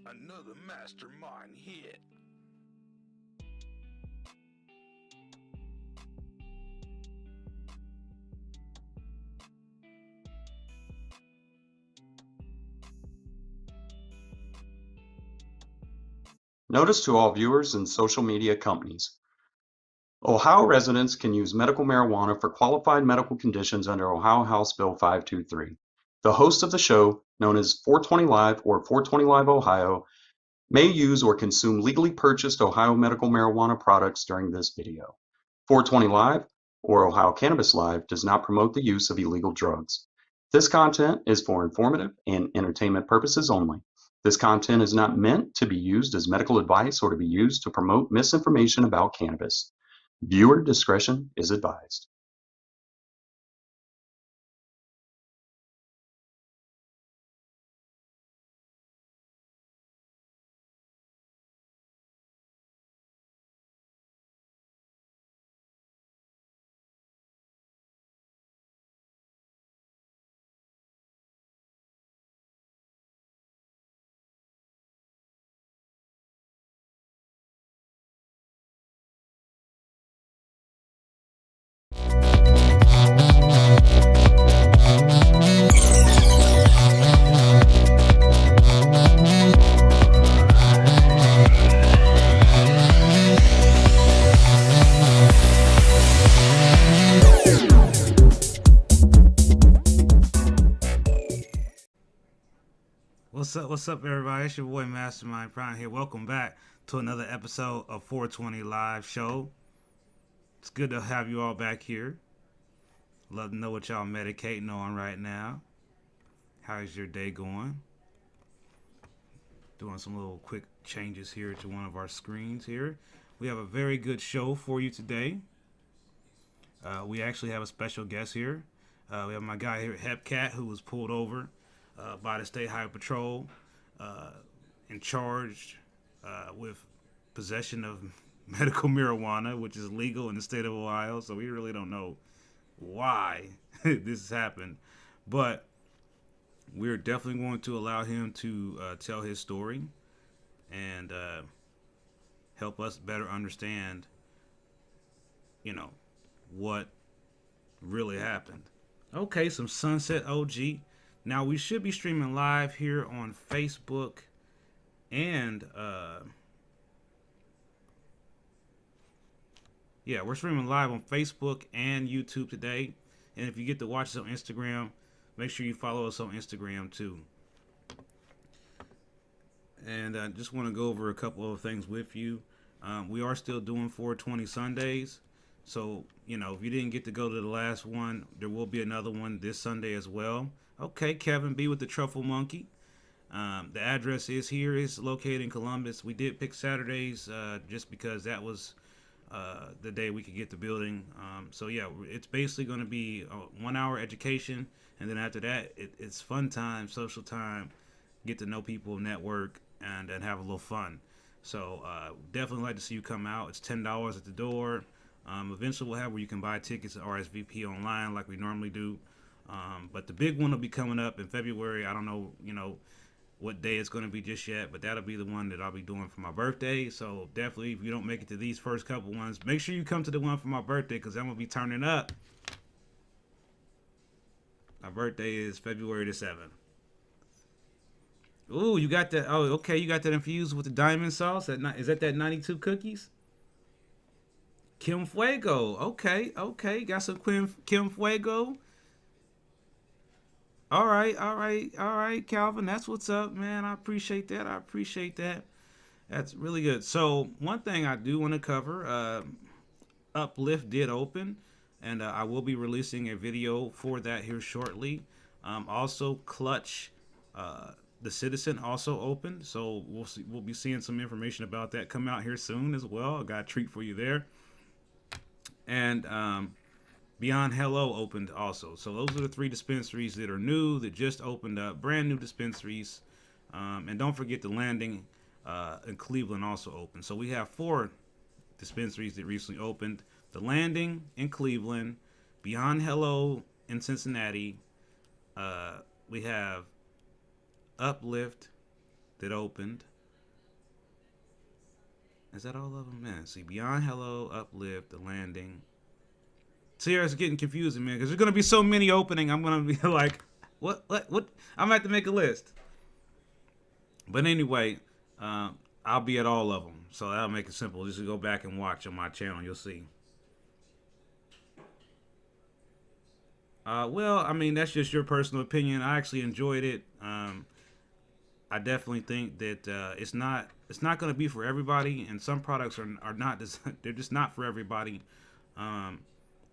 Another mastermind hit. Notice to all viewers and social media companies. Ohio residents can use medical marijuana for qualified medical conditions under Ohio House Bill 523. The host of the show, known as 420 Live or 420 Live Ohio, may use or consume legally purchased Ohio medical marijuana products during this video. 420 Live or Ohio Cannabis Live does not promote the use of illegal drugs. This content is for informative and entertainment purposes only. This content is not meant to be used as medical advice or to be used to promote misinformation about cannabis. Viewer discretion is advised. What's up, everybody? It's your boy Mastermind Prime here. Welcome back to another episode of 420 Live Show. It's good to have you all back here. Love to know what y'all medicating on right now. How's your day going? Doing some little quick changes here to one of our screens here. We have a very good show for you today. We actually have a special guest here. We have my guy here, Headcat, who was pulled over by the State Highway Patrol and charged with possession of medical marijuana, which is legal in the state of Ohio. So we really don't know why this has happened. But we're definitely going to allow him to tell his story and help us better understand, what really happened. Okay, some Sunset OG. Now, we should be streaming live here on Facebook and, we're streaming live on Facebook and YouTube today. And if you get to watch us on Instagram, make sure you follow us on Instagram too. And I just want to go over a couple of things with you. We are still doing 420 Sundays. So, if you didn't get to go to the last one, there will be another one this Sunday as well. Okay, Kevin B with the Truffle Monkey. The address is located in Columbus. We did pick Saturdays just because that was the day we could get the building. It's basically going to be a 1 hour education. And then after that, it's fun time, social time, get to know people, network, and have a little fun. So definitely like to see you come out. It's $10 at the door. Eventually we'll have where you can buy tickets at RSVP online like we normally do. But the big one will be coming up in February. I don't know, what day it's going to be just yet, but that'll be the one that I'll be doing for my birthday. So definitely, if you don't make it to these first couple ones, make sure you come to the one for my birthday because I'm going to be turning up. My birthday is February the 7th. Ooh, you got that. Oh, okay. You got that infused with the diamond sauce. Is that 92 cookies? Kim Fuego. Okay. Got some Kim Fuego. All right, Calvin. That's what's up, man. I appreciate that. That's really good. So one thing I do want to cover, Uplift did open, and I will be releasing a video for that here shortly. Also, Clutch, the Citizen also opened, so we'll be seeing some information about that come out here soon as well. I got a treat for you there. And Beyond Hello opened also. So those are the 3 dispensaries that are new, that just opened up, brand new dispensaries. And don't forget the Landing in Cleveland also opened. So we have 4 dispensaries that recently opened. The Landing in Cleveland, Beyond Hello in Cincinnati. We have Uplift that opened. Is that all of them? Man, see, Beyond Hello, Uplift, The Landing. See, it's getting confusing, man, because there's gonna be so many opening. I'm gonna be like, what? I'm gonna have to make a list. But anyway, I'll be at all of them, so that'll make it simple. Just go back and watch on my channel. You'll see. Well, I mean, that's just your personal opinion. I actually enjoyed it. I definitely think that it's not going to be for everybody, and some products are not they're just not for everybody. Um,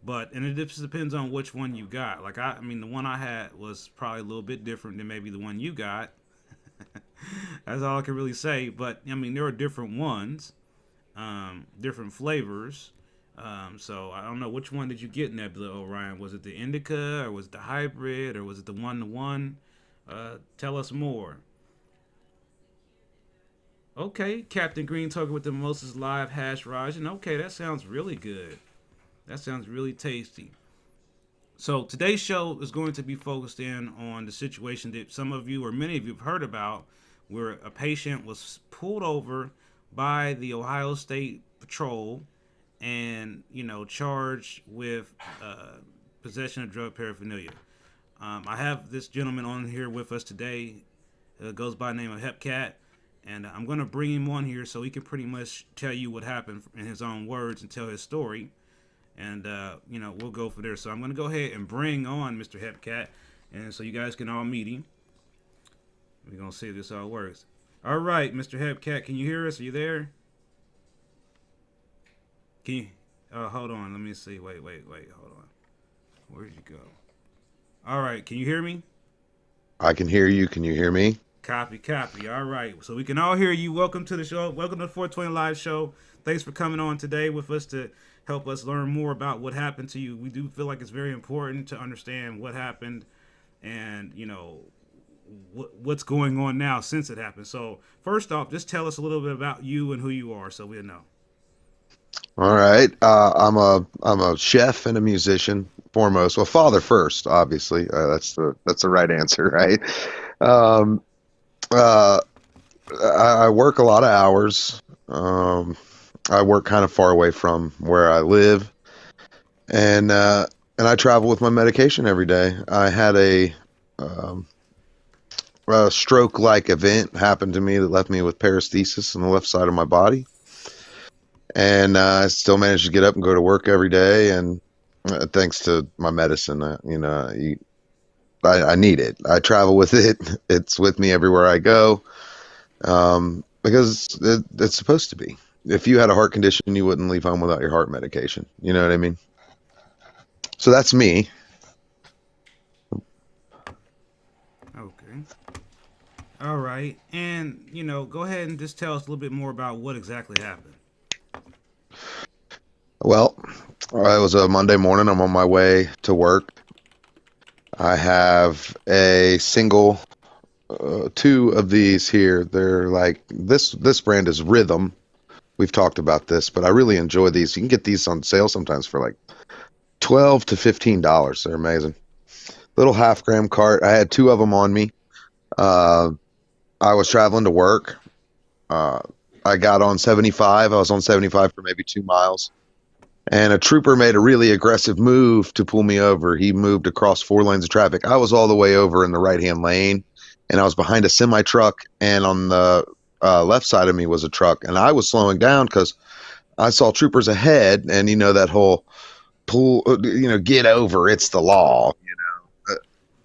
but and it just depends on which one you got. Like I mean, the one I had was probably a little bit different than maybe the one you got. That's all I can really say. But I mean, there are different ones, different flavors. So I don't know, which one did you get, Nebula Orion? Was it the indica, or was it the hybrid, or was it the one to one? Tell us more. Okay, Captain Green talking with the Mimosas Live Hash Raj, and okay, that sounds really good. That sounds really tasty. So today's show is going to be focused in on the situation that some of you or many of you have heard about, where a patient was pulled over by the Ohio State Patrol and charged with possession of drug paraphernalia. I have this gentleman on here with us today. Goes by the name of Headcat, and I'm going to bring him on here so he can pretty much tell you what happened in his own words and tell his story. And we'll go from there. So I'm going to go ahead and bring on Mr. Headcat, and so you guys can all meet him. We're going to see if this all works. All right, Mr. Headcat, can you hear us? Are you there? Can you? Hold on. Let me see. Wait. Hold on. Where'd you go? All right. Can you hear me? I can hear you. Can you hear me? Copy. All right. So we can all hear you. Welcome to the show. Welcome to the 420 Live Show. Thanks for coming on today with us to help us learn more about what happened to you. We do feel like it's very important to understand what happened and, what's going on now since it happened. So first off, just tell us a little bit about you and who you are so we'll know. All right. I'm a chef and a musician foremost. Well, father first, obviously. That's the right answer, right? Um, uh, I work a lot of hours. I work kind of far away from where I live, and I travel with my medication every day. I had um, a stroke-like event happen to me that left me with paresthesis on the left side of my body. And I still manage to get up and go to work every day, and thanks to my medicine, I need it. I travel with it. It's with me everywhere I go, because it's supposed to be. If you had a heart condition, you wouldn't leave home without your heart medication. You know what I mean? So that's me. Okay. All right. And, go ahead and just tell us a little bit more about what exactly happened. Well, it was a Monday morning. I'm on my way to work. I have a single, two of these here. They're like this brand is Rhythm. We've talked about this, but I really enjoy these. You can get these on sale sometimes for like $12 to $15. They're amazing. Little half-gram cart. I had two of them on me. Uh, I was traveling to work. Uh, I got on 75. I was on 75 for maybe 2 miles. And a trooper made a really aggressive move to pull me over. He moved across 4 lanes of traffic. I was all the way over in the right-hand lane, and I was behind a semi-truck, and on the left side of me was a truck. And I was slowing down because I saw troopers ahead, and that whole pull, get over, it's the law.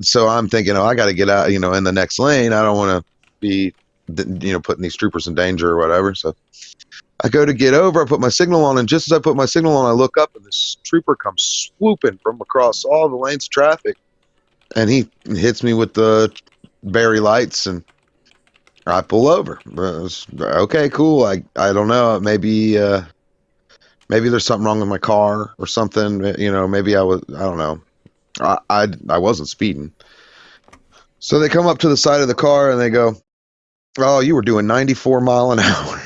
So I'm thinking, oh, I got to get out, in the next lane. I don't want to be, putting these troopers in danger or whatever. So I go to get over, I put my signal on, and just as I put my signal on, I look up, and this trooper comes swooping from across all the lanes of traffic, and he hits me with the Barry lights, and I pull over. Okay, cool. I don't know. Maybe there's something wrong with my car or something. Maybe I don't know. I wasn't speeding. So they come up to the side of the car and they go, "Oh, you were doing 94 mile an hour."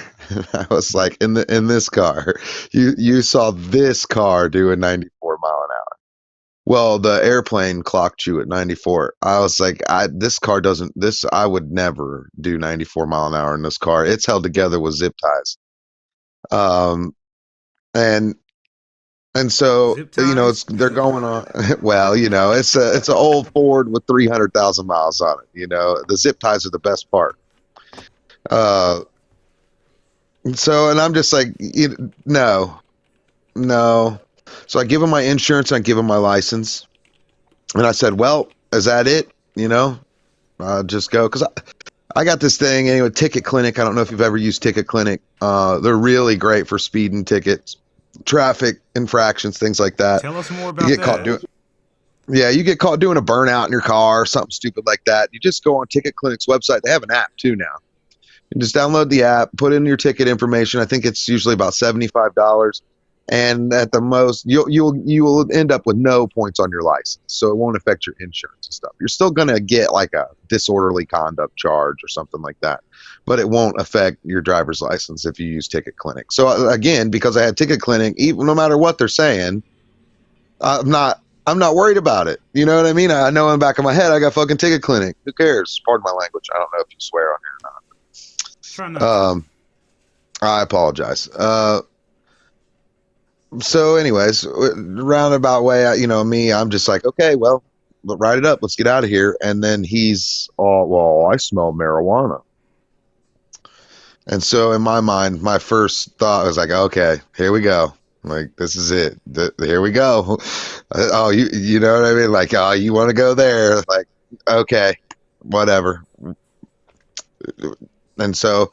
I was like, in this car, you saw this car doing 94 mile an hour. Well, the airplane clocked you at 94. I was like, this car doesn't, I would never do 94 mile an hour in this car. It's held together with zip ties. Um, and so Zip it's ties. they're going on. Well, it's an old Ford with 300,000 miles on it. The zip ties are the best part. Uh, and I'm just like, no, no. So I give him my insurance, and I give him my license, and I said, well, is that it? I'll just go because I got this thing anyway. Ticket Clinic. I don't know if you've ever used Ticket Clinic. They're really great for speeding tickets, traffic infractions, things like that. Tell us more You about get caught that. doing. Yeah, you get caught doing a burnout in your car or something stupid like that. You just go on Ticket Clinic's website. They have an app too now. You just download the app, put in your ticket information. I think it's usually about $75, and at the most, you will end up with no points on your license, so it won't affect your insurance and stuff. You're still gonna get like a disorderly conduct charge or something like that, but it won't affect your driver's license if you use Ticket Clinic. So again, because I had Ticket Clinic, even no matter what they're saying, I'm not. I'm not worried about it. You know what I mean? I know in the back of my head I got fucking Ticket Clinic. Who cares? Pardon my language. I don't know if you swear on here or not. Try not to. I apologize. So anyways, roundabout way, I'm just like, okay, well, write it up. Let's get out of here. And then he's all, well, I smell marijuana. And so in my mind, my first thought was like, okay, here we go. Like, this is it. Here we go. Oh, you know what I mean? Like, oh, you want to go there? Like, okay, whatever. And so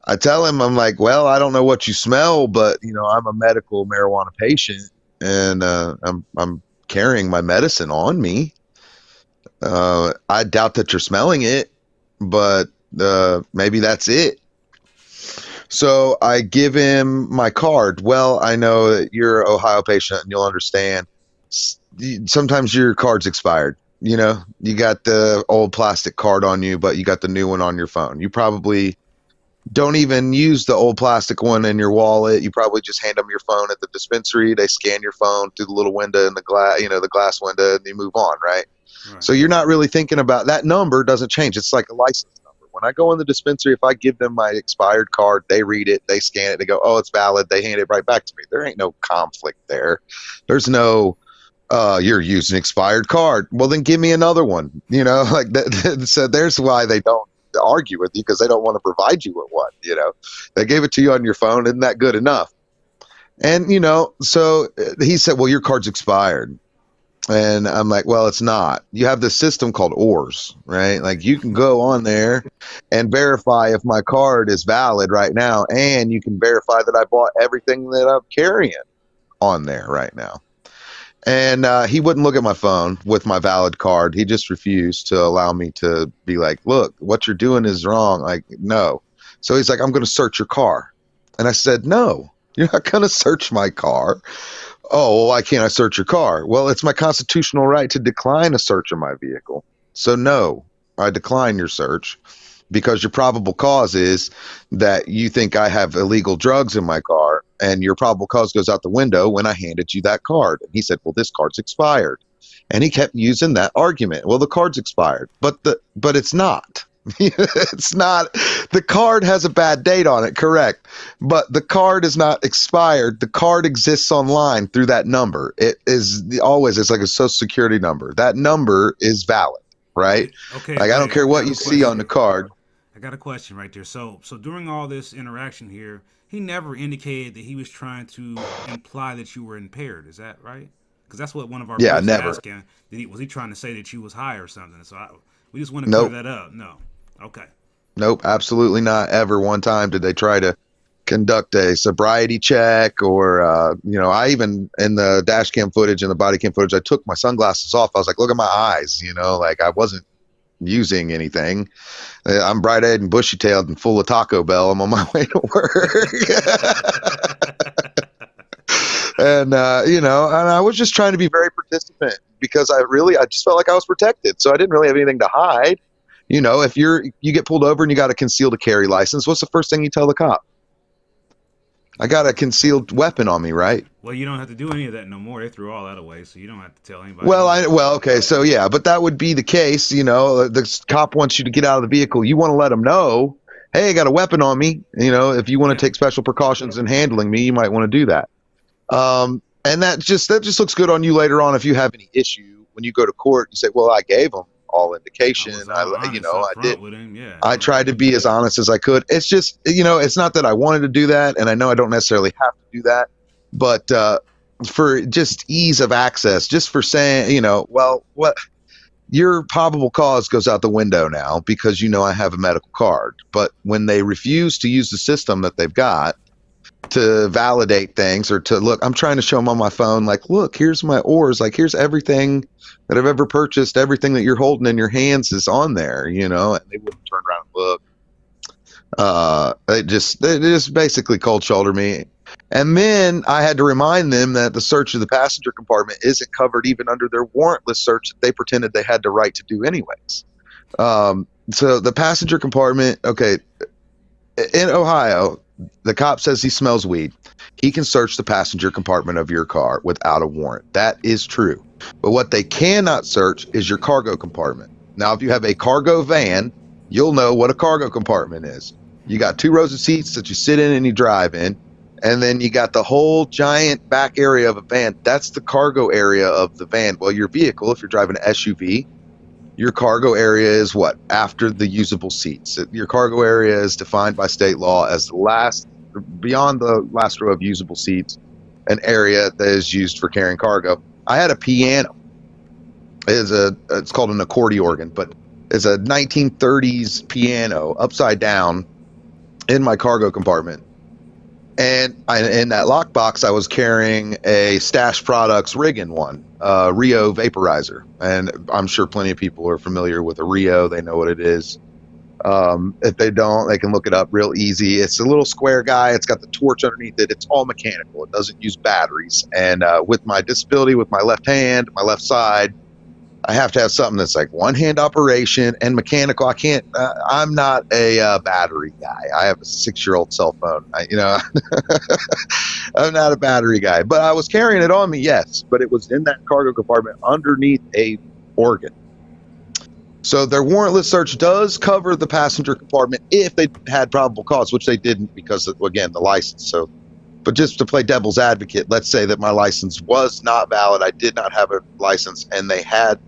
I tell him, I'm like, well, I don't know what you smell, but I'm a medical marijuana patient, and I'm carrying my medicine on me. I doubt that you're smelling it, but maybe that's it. So I give him my card. Well, I know that you're an Ohio patient, and you'll understand. Sometimes your card's expired. You got the old plastic card on you, but you got the new one on your phone. You probably don't even use the old plastic one in your wallet. You probably just hand them your phone at the dispensary. They scan your phone through the little window in the glass, the glass window, and you move on, right? So you're not really thinking about that. Number doesn't change. It's like a license number. When I go in the dispensary, if I give them my expired card, they read it, they scan it, they go, oh, it's valid. They hand it right back to me. There ain't no conflict there. There's no, you're using expired card. Well, then give me another one. Like that. So there's why they don't argue with you, because they don't want to provide you with one. They gave it to you on your phone. Isn't that good enough? And so he said, well, your card's expired. And I'm like, well, it's not. You have this system called ORS, right? Like, you can go on there and verify if my card is valid right now, and you can verify that I bought everything that I'm carrying on there right now. And he wouldn't look at my phone with my valid card. He just refused to allow me to be like, look, what you're doing is wrong. Like, no. So he's like, I'm going to search your car. And I said, no, you're not going to search my car. Oh, well, why can't I search your car? Well, it's my constitutional right to decline a search of my vehicle. So no, I decline your search, because your probable cause is that you think I have illegal drugs in my car, and your probable cause goes out the window when I handed you that card. And he said, well, this card's expired. And he kept using that argument. Well, the card's expired, but it's not. It's not. The card has a bad date on it, correct, but the card is not expired. The card exists online through that number. It is always, it's like a social security number. That number is valid, right? Okay. Like, I don't care what you see on the card. I got a question right there. So during all this interaction here, he never indicated that he was trying to imply that you were impaired. Is that right? Because that's what one of our Yeah, viewers never. asking. Was he trying to say that you was high or something? So we just want to Nope. clear that up. No. Okay. Nope, absolutely not. Ever one time did they try to conduct a sobriety check, or I even, in the dash cam footage and the body cam footage, I took my sunglasses off. I was like, look at my eyes, like I wasn't using anything. I'm bright-eyed and bushy-tailed and full of Taco Bell. I'm on my way to work. And and I was just trying to be very participant, because I just felt like I was protected, so I didn't really have anything to hide. If you get pulled over and you got a concealed carry license, what's the first thing you tell the cop? I got a concealed weapon on me, right? Well, you don't have to do any of that no more. They threw all that away, so you don't have to tell anybody. Well, okay, so yeah, but that would be the case. The cop wants you to get out of the vehicle. You want to let him know, hey, I got a weapon on me. You know, if you want to take special precautions in handling me, you might want to do that. And that just looks good on you later on if you have any issue when you go to court. You say, well, I gave them all indication. I was all honest up front with him. Yeah, I tried to be as honest as I could. It's just, you know, it's not that I wanted to do that, and I know I don't necessarily have to do that, but for just ease of access, just for saying, you know, well, what your probable cause goes out the window now because you know I have a medical card. But when they refuse to use the system that they've got to validate things or to look, I'm trying to show them on my phone, like, look, here's my ors, like, here's everything that I've ever purchased, everything that you're holding in your hands is on there, you know, and they wouldn't turn around and look. They just basically cold shoulder me. And then I had to remind them that the search of the passenger compartment isn't covered even under their warrantless search that they pretended they had the right to do anyways. So the passenger compartment, okay, in Ohio, the cop says he smells weed. He can search the passenger compartment of your car without a warrant. That is true. But what they cannot search is your cargo compartment. Now, if you have a cargo van, you'll know what a cargo compartment is. You got 2 rows of seats that you sit in and you drive in. And then you got the whole giant back area of a van. That's the cargo area of the van. Well, your vehicle, if you're driving an SUV, your cargo area is what? After the usable seats. Your cargo area is defined by state law as the last, beyond the last row of usable seats, an area that is used for carrying cargo. I had a piano. It's called an accordion organ, but it's a 1930s piano upside down in my cargo compartment. And in that lockbox, I was carrying a Stash Products Riggin one, Rio vaporizer. And I'm sure plenty of people are familiar with a Rio. They know what it is. If they don't, they can look it up real easy. It's a little square guy. It's got the torch underneath it. It's all mechanical. It doesn't use batteries. And with my disability, with my left hand, my left side, I have to have something that's like one-hand operation and mechanical. I can't. I'm not a battery guy. I have a 6-year-old cell phone. I'm not a battery guy. But I was carrying it on me, yes. But it was in that cargo compartment underneath a organ. So their warrantless search does cover the passenger compartment if they had probable cause, which they didn't because of, again, the license. So, but just to play devil's advocate, let's say that my license was not valid. I did not have a license, and they had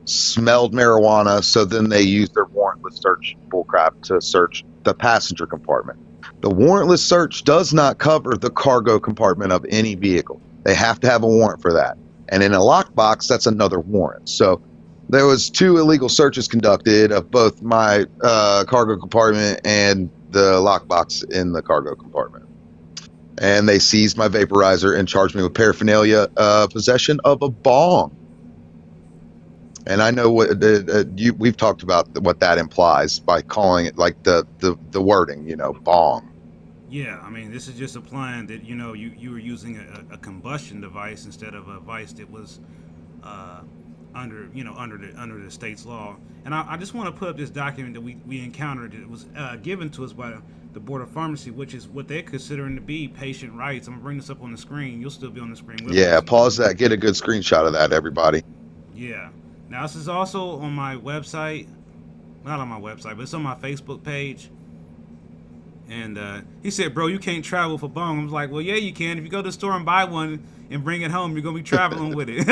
smelled marijuana, so then they used their warrantless search bullcrap to search the passenger compartment. The warrantless search does not cover the cargo compartment of any vehicle. They have to have a warrant for that. And in a lockbox, that's another warrant. So there was 2 illegal searches conducted of both my cargo compartment and the lockbox in the cargo compartment. And they seized my vaporizer and charged me with paraphernalia, possession of a bong. And I know what we've talked about what that implies by calling it like the wording, you know, bong. Yeah, I mean, this is just implying that, you know, you were using a combustion device instead of a device that was under the state's law. And I just want to put up this document that we encountered. It was given to us by the Board of Pharmacy, which is what they're considering to be patient rights. I'm going to bring this up on the screen. You'll still be on the screen with us. Yeah, pause that. Get a good screenshot of that, everybody. Yeah. Now, this is also on my website. Not on my website, but it's on my Facebook page. And he said, bro, you can't travel for bong. I was like, well, yeah, you can. If you go to the store and buy one and bring it home, you're going to be traveling with it.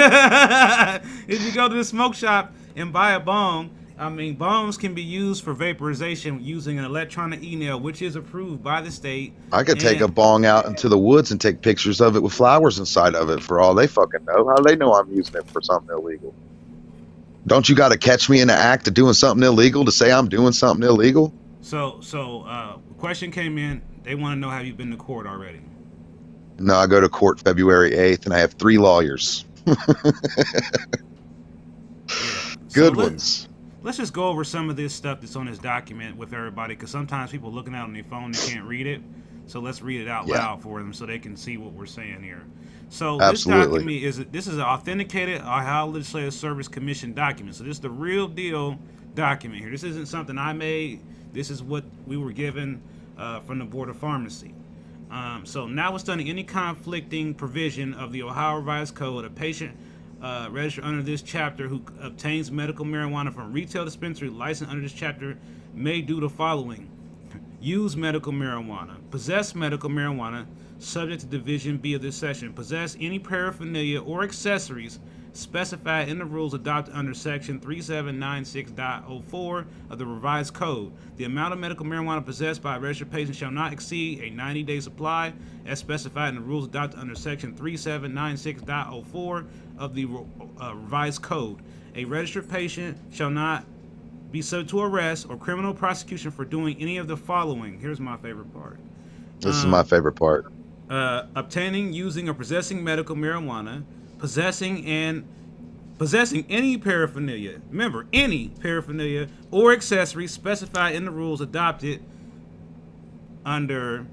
If you go to the smoke shop and buy a bong, I mean, bongs can be used for vaporization using an electronic e-nail, which is approved by the state. I could take a bong out into the woods and take pictures of it with flowers inside of it for all they fucking know. How they know I'm using it for something illegal? Don't you got to catch me in the act of doing something illegal to say I'm doing something illegal? So, question came in. They want to know, have you been to court already? No, I go to court February 8th, and I have 3 lawyers. Good ones. Let's just go over some of this stuff that's on this document with everybody, because sometimes people looking at it on their phone, they can't read it. So let's read it out loud for them so they can see what we're saying here. So this document is an authenticated Ohio Legislative Service Commission document. So this is the real deal document here. This isn't something I made. This is what we were given from the Board of Pharmacy. So notwithstanding any conflicting provision of the Ohio Revised Code, a patient registered under this chapter who obtains medical marijuana from retail dispensary licensed under this chapter may do the following: use medical marijuana, possess medical marijuana, subject to Division B of this section, possess any paraphernalia or accessories specified in the rules adopted under Section 3796.04 of the Revised Code. The amount of medical marijuana possessed by a registered patient shall not exceed a 90-day supply as specified in the rules adopted under Section 3796.04 of the Revised Code. A registered patient shall not be subject to arrest or criminal prosecution for doing any of the following. Here's my favorite part. This is my favorite part. Obtaining, using, or possessing medical marijuana, possessing any paraphernalia. Remember, any paraphernalia or accessory specified in the rules adopted under.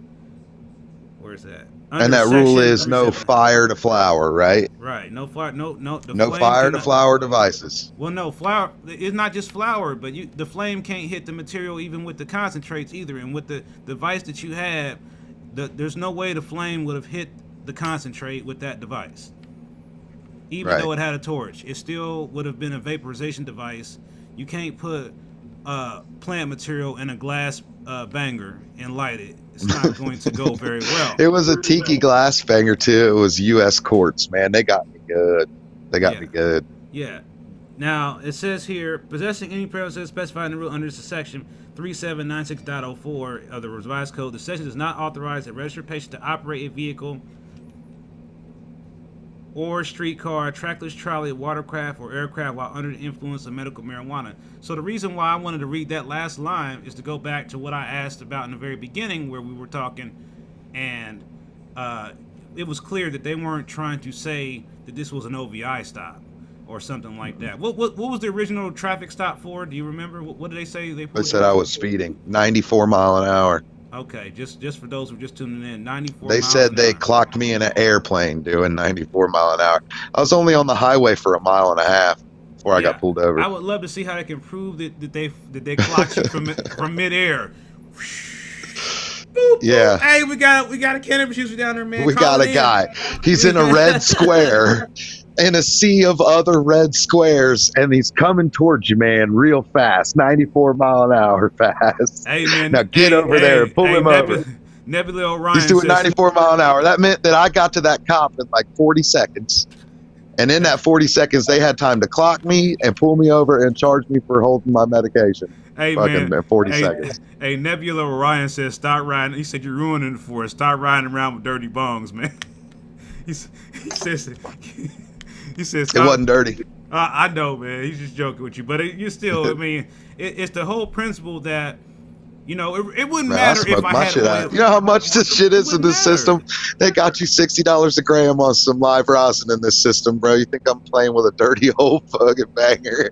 Where's that? Under And that rule is no 37. fire to flower, right? Right. No fire. No. No flame fire to cannot- flower devices. Well, no, flower. It's not just flour, but the flame can't hit the material even with the concentrates either. And with the device that you have, there's no way the flame would have hit the concentrate with that device. Even though it had a torch, it still would have been a vaporization device. You can't put plant material in a glass banger and light it. It's not going to go very well. It was a tiki glass banger too. It was U.S. courts, man. They got me good. They got me good. Yeah. Now, it says here, possessing any paraphernalia specified in the rule under this section 3796.04 of the Revised Code, the section does not authorize a registered patient to operate a vehicle or streetcar, trackless trolley, watercraft, or aircraft while under the influence of medical marijuana. So the reason why I wanted to read that last line is to go back to what I asked about in the very beginning where we were talking, and it was clear that they weren't trying to say that this was an OVI stop or something like that. What was the original traffic stop for? Do you remember? What did they say? They said I was speeding 94 mile an hour. Okay, just for those who are just tuning in, 94 They miles said an they hour. clocked me in an airplane doing 94 mile an hour. I was only on the highway for a mile and a half before I got pulled over. I would love to see how they can prove that they clocked you from midair. Boop, Yeah. boop. Hey, we got a cannabis user down there, man. We Call got it a in. guy. He's in a red square in a sea of other red squares, and he's coming towards you, man, real fast. 94 mile an hour fast. Hey, man. Now get over there and pull him over. Nebula Orion He's doing says, 94 mile an hour. That meant that I got to that cop in like 40 seconds. And in that 40 seconds, they had time to clock me and pull me over and charge me for holding my medication. Hey, Fucking man. 40 seconds. Hey, Nebula Orion says, stop riding. He said, you're ruining it for us. Stop riding around with dirty bongs, man. He says, It wasn't dirty. I know, man. He's just joking with you. But you still, I mean, it's the whole principle that, you know, it wouldn't Man, matter I if smoke I my had shit oil. out. You know how much this shit is in this system? They got you $60 a gram on some live rosin in this system, bro. You think I'm playing with a dirty old fucking banger?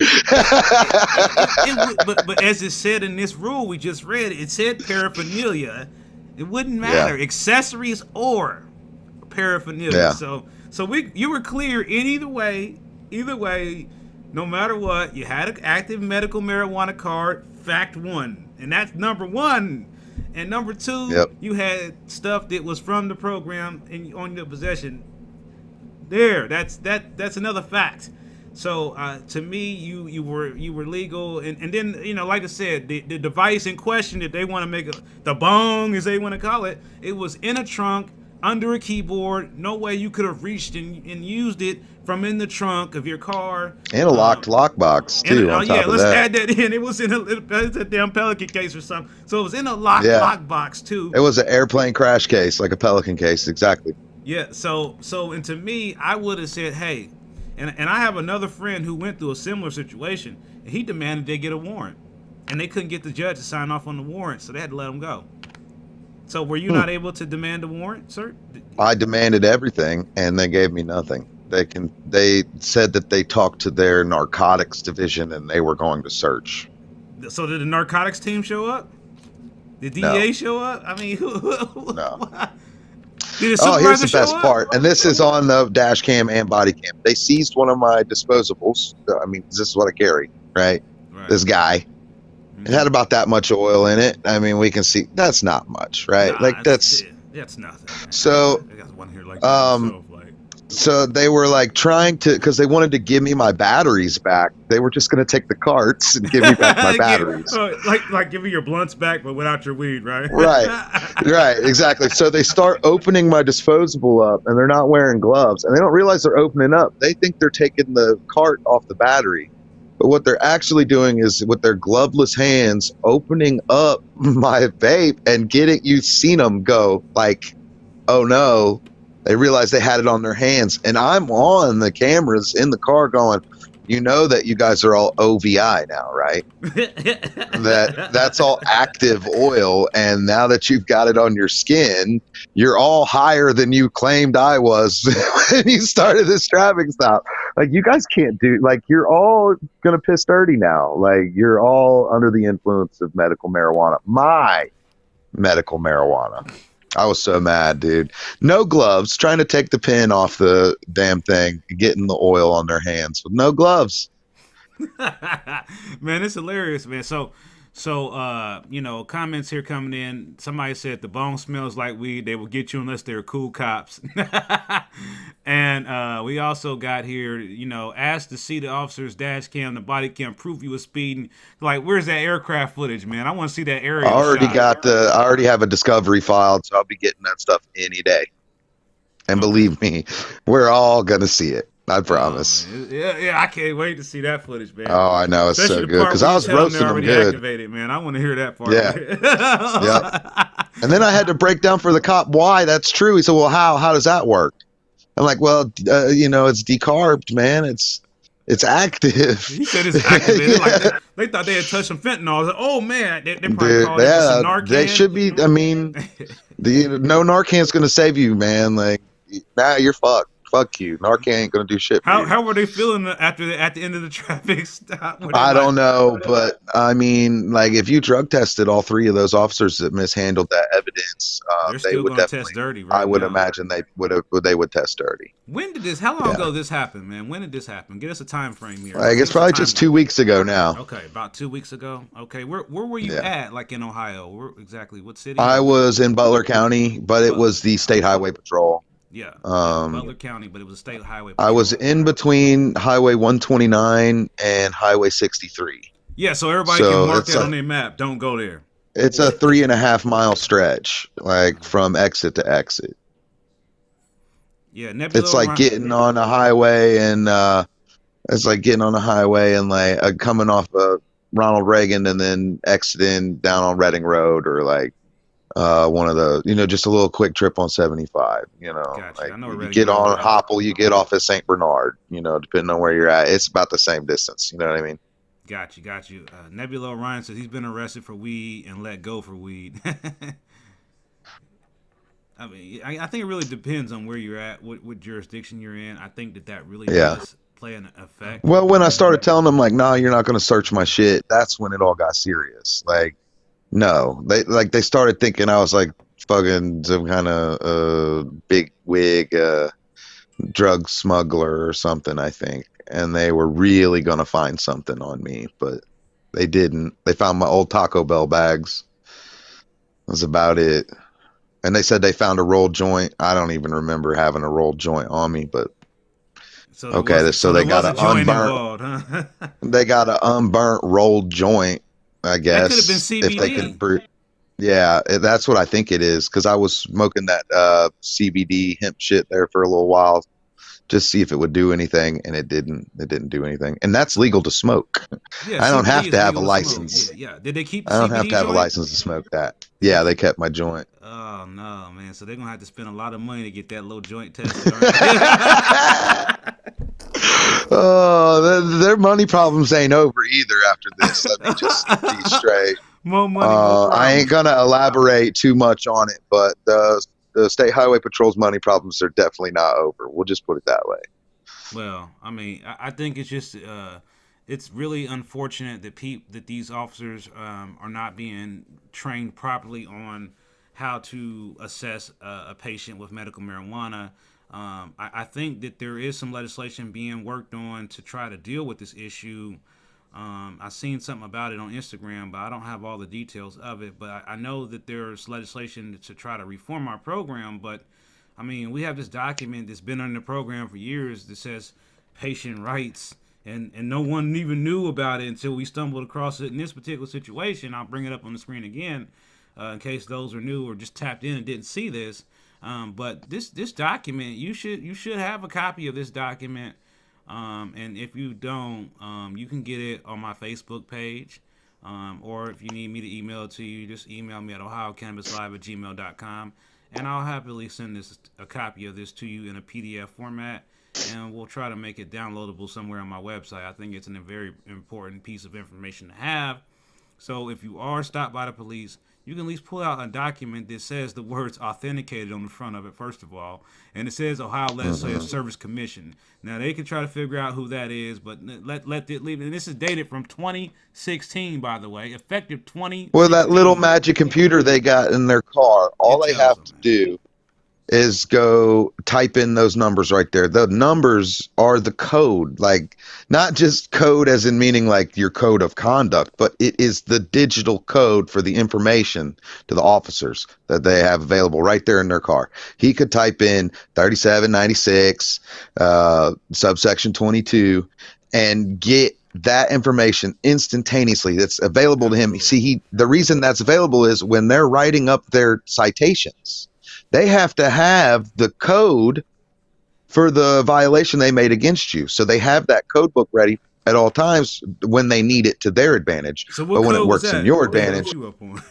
But as it said in this rule we just read, it said paraphernalia. It wouldn't matter, accessories or paraphernalia. Yeah. So you were clear in either way, no matter what, you had an active medical marijuana card, fact one. And that's number one. And number two, you had stuff that was from the program and on your possession. That's another fact. So to me, you were legal, and then, you know, like I said, the device in question that they want to make the bong, as they want to call it, it was in a trunk under a keyboard. No way you could have reached and used it from in the trunk of your car. And a locked lockbox too. On top of let's that. add that in. It was in it's a damn Pelican case or something. So it was in a lockbox too. It was an airplane crash case, like a Pelican case, exactly. Yeah. So and to me, I would have said, hey, and I have another friend who went through a similar situation, and he demanded they get a warrant, and they couldn't get the judge to sign off on the warrant, so they had to let him go. So were you not able to demand a warrant, sir? I demanded everything, and they gave me nothing. They said that they talked to their narcotics division, and they were going to search. So did the narcotics team show up? Did DEA show up? I mean, No. Did Oh, here's the supervisor show best up? part, and this is on the dash cam and body cam. They seized one of my disposables. I mean, this is what I carry, right? This guy. It had about that much oil in it. I mean, we can see that's not much, right? Nah, like that's nothing. Man. so. I got one here like So they were like trying to, because they wanted to give me my batteries back. They were just going to take the carts and give me back my batteries. like give me your blunts back, but without your weed, right? Right, right, exactly. So they start opening my disposable up, and they're not wearing gloves, and they don't realize they're opening up. They think they're taking the cart off the battery, but what they're actually doing is with their gloveless hands opening up my vape and getting. You've seen them go like, oh no. They realized they had it on their hands, and I'm on the cameras in the car going, you know that you guys are all OVI now, right? That's all active oil, and now that you've got it on your skin, you're all higher than you claimed I was when you started this traffic stop. Like, you guys can't do, like, you're all gonna piss dirty now. Like, you're all under the influence of medical marijuana. My medical marijuana. I was so mad, dude. No gloves, trying to take the pin off the damn thing, getting the oil on their hands with no gloves. Man, it's hilarious, man. So comments here coming in. Somebody said the bong smells like weed. They will get you unless they're cool cops. And we also got here, asked to see the officer's dash cam, the body cam, proof he was speeding. Like, where's that aircraft footage, man? I want to see that aerial shot. I already have a discovery filed, so I'll be getting that stuff any day. And believe me, we're all gonna see it. I promise. Yeah, I can't wait to see that footage, man. Oh, I know, it's especially so good because I was roasting them good. Activated, man. I want to hear that part. Yeah. Yep. And then I had to break down for the cop why that's true. He said, "Well, how does that work?" I'm like, "Well, it's decarbed, man. It's active." He said it's activated. Like they thought they had touched some fentanyl. I was like, "Oh man, they probably called it some Narcan." They should be. I mean, no Narcan's gonna save you, man. Like, now you're fucked. Fuck you. Narcan ain't gonna do shit for you. How were they feeling at the end of the traffic stop? I don't know, but I mean, like, if you drug tested all three of those officers that mishandled that evidence, they would definitely test dirty. Right, I would imagine they would test dirty. When did this? How long ago this happened, man? When did this happen? Get us a time frame here. I guess probably just 2 weeks ago now. Okay, about 2 weeks ago. Okay, where were you at? Like in Ohio? Exactly what city? I was in Butler County, but it was the State Highway Patrol. Yeah, Butler County, but it was a state highway. I was in between Highway 129 and Highway 63. Yeah, so everybody can mark that on their map. Don't go there. It's a 3.5 mile stretch, like from exit to exit. Yeah, Nebula it's like getting on a highway and like coming off of Ronald Reagan and then exiting down on Reading Road, or like one of the, just a little quick trip on 75, Gotcha. like I know you get on Hopple, you get off at St. Bernard, depending on where you're at, it's about the same distance. You know what I mean? Got you. Nebula Orion says he's been arrested for weed and let go for weed. I mean, I think it really depends on where you're at, what jurisdiction you're in. I think that really does play an effect. Well, when I started telling them, like, nah, you're not going to search my shit, that's when it all got serious. Like, no, they started thinking I was like fucking some kind of big wig drug smuggler or something, I think. And they were really going to find something on me, but they didn't. They found my old Taco Bell bags. That's about it. And they said they found a rolled joint. I don't even remember having a rolled joint on me, but so they got an unburnt. Huh? They got an unburnt rolled joint, I guess. That could have been CBD. If they could, that's what I think it is, because I was smoking that CBD hemp shit there for a little while, just see if it would do anything, and it didn't. It didn't do anything, and that's legal to smoke. Yeah, I don't have to have a license. Yeah. Did they keep? I don't have to have a license to smoke that. Yeah, they kept my joint. Oh no, man! So they're gonna have to spend a lot of money to get that little joint tested. Oh, their money problems ain't over either after this. Let me just be straight. More money. More I ain't gonna elaborate too much on it, but the State Highway Patrol's money problems are definitely not over. We'll just put it that way. Well, I mean, I think it's just it's really unfortunate that these officers are not being trained properly on how to assess a patient with medical marijuana. I think that there is some legislation being worked on to try to deal with this issue. I've seen something about it on Instagram, but I don't have all the details of it. But I know that there's legislation to try to reform our program. But I mean, we have this document that's been on the program for years that says patient rights, and no one even knew about it until we stumbled across it in this particular situation. I'll bring it up on the screen again in case those are new or just tapped in and didn't see this. But this document, you should have a copy of this document. And if you don't, you can get it on my Facebook page. Or if you need me to email it to you, just email me at ohiocannabislive@gmail.com. And I'll happily send a copy of this to you in a PDF format, and we'll try to make it downloadable somewhere on my website. I think it's a very important piece of information to have. So if you are stopped by the police, you can at least pull out a document that says the words authenticated on the front of it, first of all. And it says Ohio Legislative Service Commission. Now, they can try to figure out who that is, but let it leave. And this is dated from 2016, by the way, effective 2016. Well, that little magic computer they got in their car, all they have to do is go type in those numbers right there. The numbers are the code, like not just code as in meaning like your code of conduct, but it is the digital code for the information to the officers that they have available right there in their car. He could type in 3796, subsection 22, and get that information instantaneously that's available to him. See, the reason that's available is when they're writing up their citations, they have to have the code for the violation they made against you. So they have that code book ready at all times when they need it to their advantage. So but when it works in your advantage.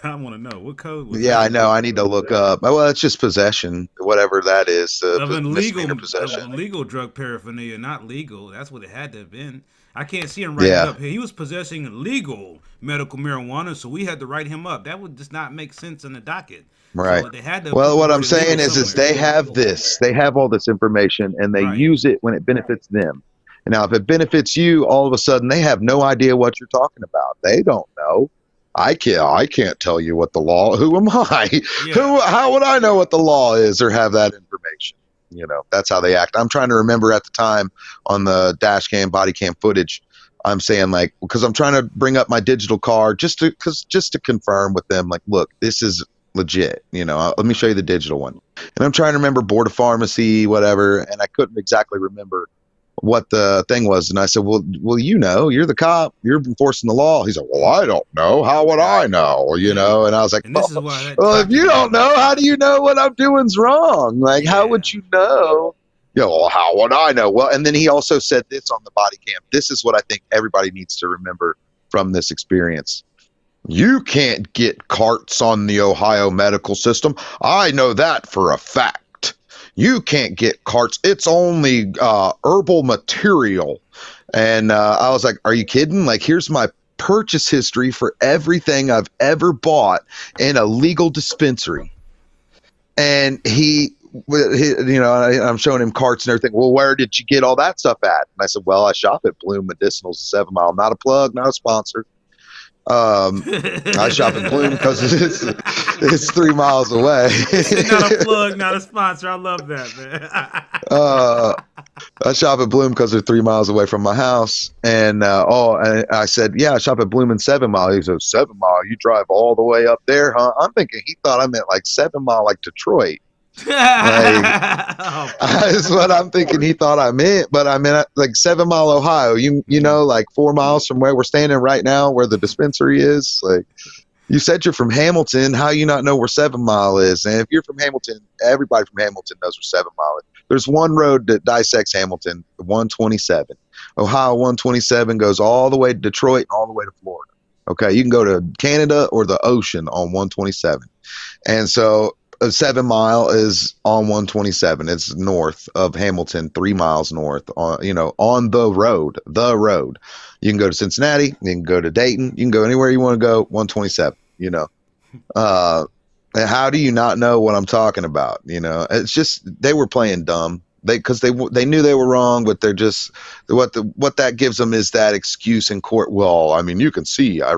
I want to know. What code was that? I know. I need to look up. Well, it's just possession, whatever that is. Of illegal drug paraphernalia, not legal. That's what it had to have been. I can't see him writing up here. He was possessing illegal medical marijuana, so we had to write him up. That would just not make sense in the docket. Right. So they had to what I'm saying is they have this. They have all this information, and they use it when it benefits them. And now, if it benefits you, all of a sudden they have no idea what you're talking about. They don't know. I can't tell you what the law. Who am I? Yeah. How would I know what the law is or have that information? You know, that's how they act. I'm trying to remember at the time on the dash cam, body cam footage. I'm saying like, because I'm trying to bring up my digital card just to confirm with them, like, look, this is legit. You know, let me show you the digital one. And I'm trying to remember board of pharmacy, whatever, and I couldn't exactly remember what the thing was. And I said, well, you know, you're the cop, you're enforcing the law. He's like, well, I don't know. How would I know? You know? And I was like, well, if you don't know, how do you know what I'm doing's wrong? Like, how would you know? You know, well, how would I know? Well, and then he also said this on the body cam. This is what I think everybody needs to remember from this experience. You can't get carts on the Ohio medical system. I know that for a fact. You can't get carts. It's only herbal material. And I was like, are you kidding? Like, here's my purchase history for everything I've ever bought in a legal dispensary. And he you know, I'm showing him carts and everything. Well, where did you get all that stuff at? And I said, well, I shop at Bloom Medicinals, 7 Mile. Not a plug, not a sponsor. I shop at Bloom because it's 3 miles away. Not a plug, not a sponsor. I love that, man. I shop at Bloom because they're 3 miles away from my house. And and I said, yeah, I shop at Bloom in 7 Mile. He said, 7 Mile? You drive all the way up there, huh? I'm thinking he thought I meant like 7 Mile, like Detroit. That's what I'm thinking he thought I meant, but I meant like 7 Mile, Ohio. You know, like 4 miles from where we're standing right now, where the dispensary is. Like, you said you're from Hamilton. How you not know where 7 Mile is? And if you're from Hamilton, everybody from Hamilton knows where 7 Mile is. There's one road that dissects Hamilton, 127. Ohio 127 goes all the way to Detroit and all the way to Florida. Okay, you can go to Canada or the ocean on 127, and so. 7 Mile is on 127. It's north of Hamilton, 3 miles north. On the road. You can go to Cincinnati. You can go to Dayton. You can go anywhere you want to go. 127. You know, and how do you not know what I'm talking about? You know, it's just they were playing dumb. Because they knew they were wrong, but they're just what that gives them is that excuse in court. Well, I mean, you can see I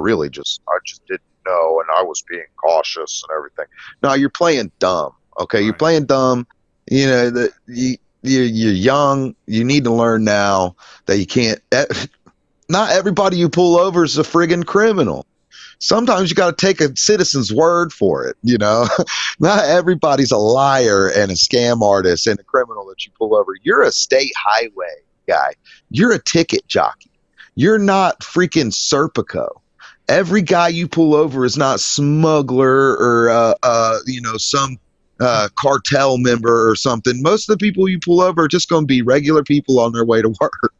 just didn't know, and I was being cautious and everything. No, you're playing dumb. Okay, right. You're playing dumb. You know that you're young. You need to learn now that you can't. Not everybody you pull over is a friggin' criminal. sometimes you got to take a citizen's word for it. Not everybody's a liar and a scam artist and a criminal that you pull over. You're a state highway guy. You're a ticket jockey. You're not freaking Serpico. Every guy you pull over is not smuggler or some cartel member or something. Most of the people you pull over are just going to be regular people on their way to work.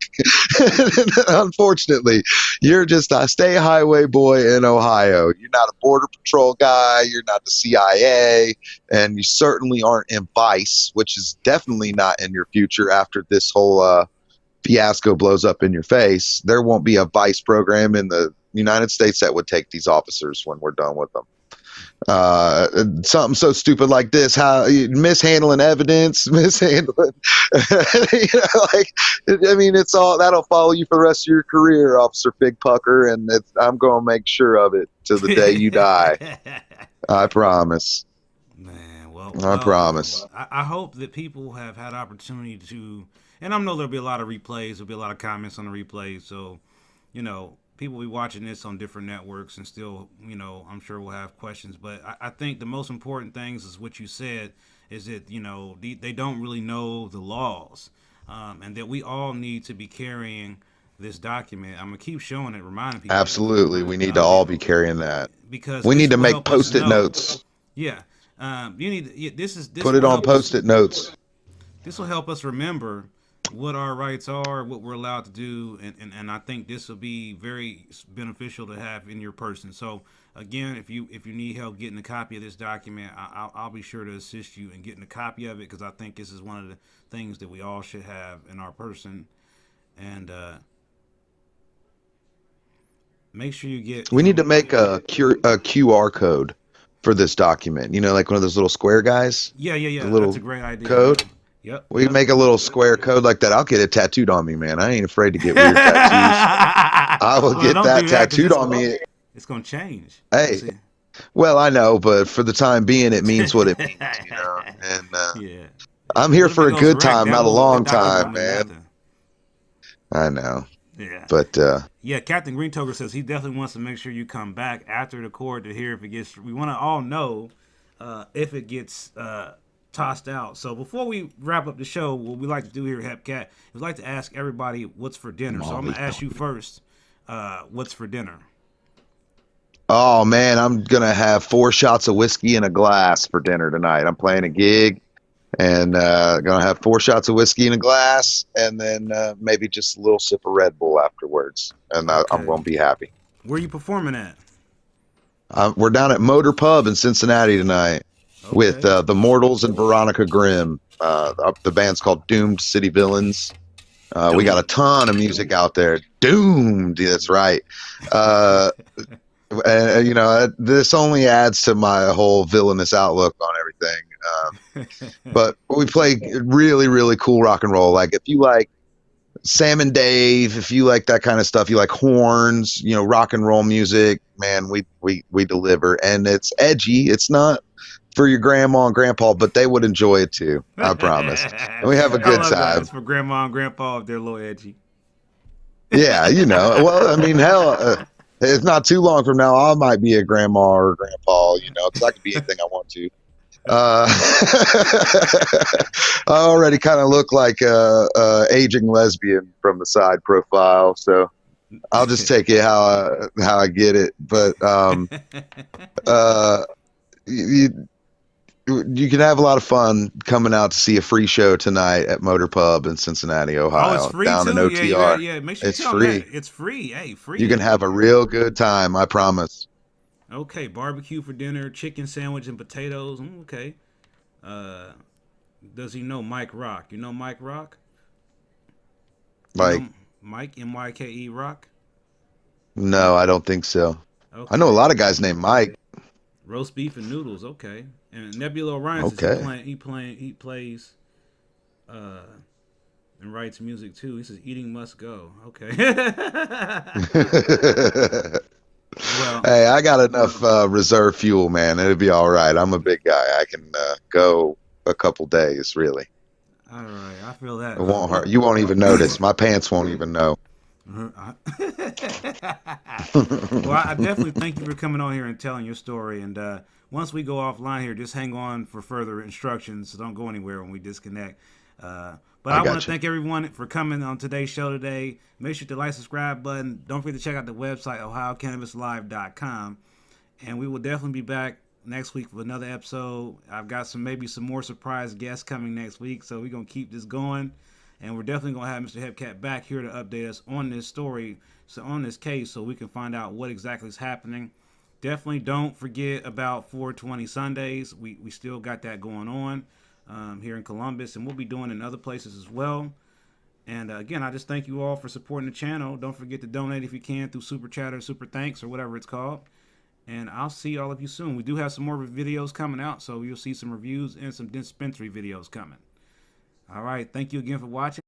Unfortunately, you're just a state highway boy in Ohio. You're not a border patrol guy. You're not the CIA, and you certainly aren't in Vice, which is definitely not in your future after this whole fiasco blows up in your face. There won't be a Vice program in the United States that would take these officers when we're done with them. Something so stupid like this, how mishandling evidence, it's all that'll follow you for the rest of your career, Officer Big Pucker, and I'm going to make sure of it till the day you die. I promise. Man, I promise. I hope that people have had opportunity to, and I know there'll be a lot of replays, there'll be a lot of comments on the replays, so, people will be watching this on different networks and still, I'm sure we'll have questions. But I think the most important things is what you said, is that, they don't really know the laws, and that we all need to be carrying this document. I'm going to keep showing it, reminding people. Absolutely. We need to all be carrying that. Because we need to make Post-it notes. Yeah. You need this put it on Post-it notes. This will help us remember what our rights are, what we're allowed to do, and I think this will be very beneficial to have in your person. So again, if you need help getting a copy of this document, I'll be sure to assist you in getting a copy of it, because I think this is one of the things that we all should have in our person. And make sure you get. We need to make a QR code for this document. Like one of those little square guys. Yeah. That's a great idea. Code. Yep. We make a little square code like that. I'll get it tattooed on me, man. I ain't afraid to get weird tattoos. I will get that tattooed on me. It's gonna change. Hey, well, I know, but for the time being, it means what it means, And yeah, I'm here for a good time, not a long time, man. I know. Yeah. But yeah, Captain Green Toker says he definitely wants to make sure you come back after the court to hear if it gets. We want to all know if it gets tossed out. So before we wrap up the show, what we like to do here at Headcat is we like to ask everybody what's for dinner. So I'm gonna ask you first, what's for dinner? Oh man, I'm gonna have 4 shots of whiskey in a glass for dinner tonight. I'm playing a gig, and gonna have 4 shots of whiskey in a glass, and then maybe just a little sip of Red Bull afterwards, and Okay. I'm gonna be happy. Where are you performing at? We're down at Motor Pub in Cincinnati tonight. Okay. With the Mortals and Veronica Grimm. The band's called Doomed City Villains. We got a ton of music out there. Doomed, that's right. This only adds to my whole villainous outlook on everything. But we play really, really cool rock and roll. Like if you like Sam and Dave, if you like that kind of stuff, you like horns, rock and roll music, man, we deliver. And it's edgy. It's not for your grandma and grandpa, but they would enjoy it too. I promise. And we have a good time. It's for grandma and grandpa if they're a little edgy. Yeah, well, I mean, hell, it's not too long from now. I might be a grandma or a grandpa, because I could be anything I want to. I already kind of look like a aging lesbian from the side profile, so I'll just take it how I get it. But you can have a lot of fun coming out to see a free show tonight at Motor Pub in Cincinnati, Ohio. Oh, it's free down too? in OTR. Yeah. Make sure it's you tell free. them that. It's free. Hey, free. You can have a real good time, I promise. Okay, barbecue for dinner, chicken sandwich and potatoes. Okay. Does he know Mike Rock? You know Mike Rock? Like Mike, M-Y-K-E Rock? No, I don't think so. Okay. I know a lot of guys named Mike. Roast beef and noodles. Okay. And Nebula Orion Okay. says he plays and writes music too. He says eating must go. Okay. Well, hey, I got enough reserve fuel, man. It'll be all right. I'm a big guy. I can go a couple days, really. all right. I feel that. It won't hurt. You won't even notice. My pants won't even know. Well, I definitely thank you for coming on here and telling your story. And once we go offline here, just hang on for further instructions. So don't go anywhere when we disconnect. But I want to thank everyone for coming on today's show today. Make sure to like, subscribe button. Don't forget to check out the website, OhioCannabisLive.com. And we will definitely be back next week with another episode. I've got maybe some more surprise guests coming next week. So we're going to keep this going. And we're definitely going to have Mr. Headcat back here to update us on this story, so on this case, so we can find out what exactly is happening. Definitely don't forget about 420 Sundays. We still got that going on here in Columbus, and we'll be doing it in other places as well. And again, I just thank you all for supporting the channel. Don't forget to donate if you can through Super Chat or Super Thanks or whatever it's called. And I'll see all of you soon. We do have some more videos coming out, so you'll see some reviews and some dispensary videos coming. All right. Thank you again for watching.